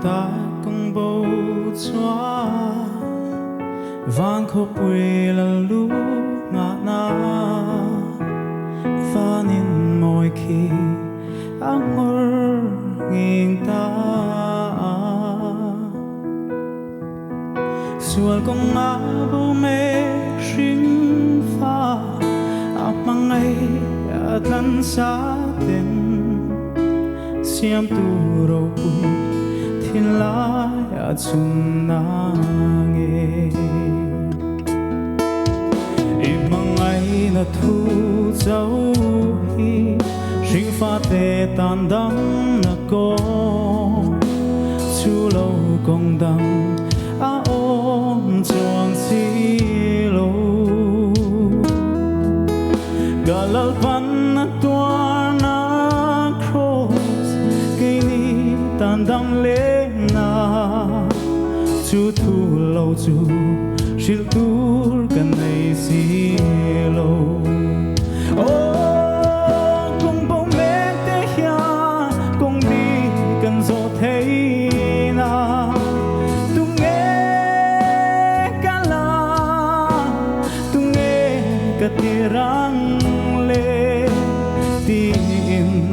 ta công bầu xóa vang khóc quê là lũ ngã na và nín mỗi khi anh ngồi nhìn ta xuân công ngã bố mẹ sinh pha Hmang ngày lăn xa tên xiêm tu râu bụi thiên lai chung na nghe Hmang ngày na thu dấu hi sinh pha tê tan đắm na có chu lâu công đăng ôm chuang xí lâu galal pan na tua na cross cây ni tan đăng lê na chu thu lâu chu shil tur kan nei xí lâu công bông mẹ te hia công đi kan zo thấy na tung nghe cả la tung nghe cả tirang le tin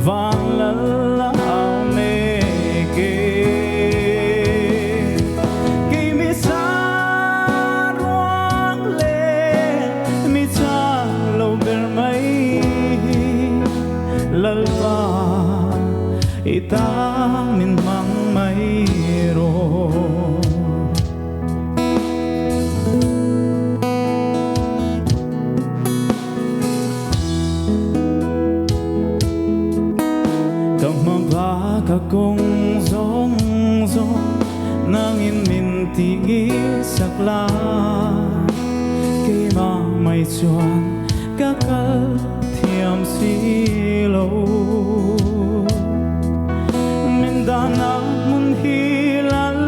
van la la ao me ke mi sa ruang le mi cha lo ber mai lal pa ita min mang mai ro ka kong zong zong nang in min ti ngi sakla ke ma mai chuan ka kal thiam si lo min da na mun hi lal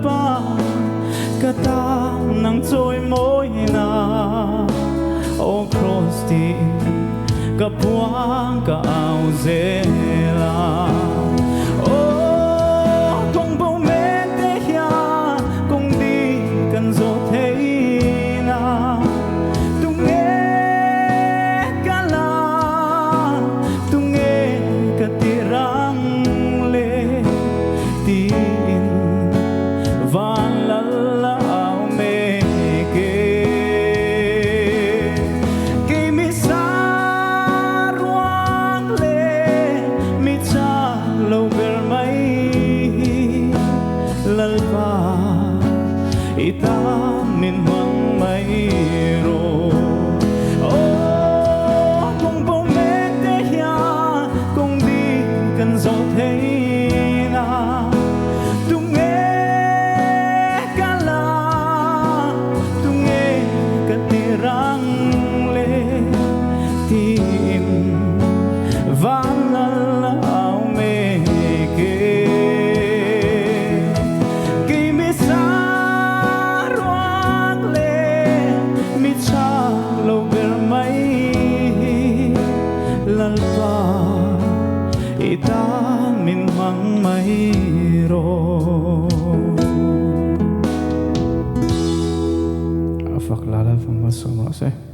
pa ka ta nang choi moi na o cross ti ka puang ka au zela ita min mang mai ro kong bông mẹ te hia kong đi kan zo thấy na tung nghe cả la tung nghe cả tirang le tin van la la ao me ke ita min mang mai ro afak lala from masoma se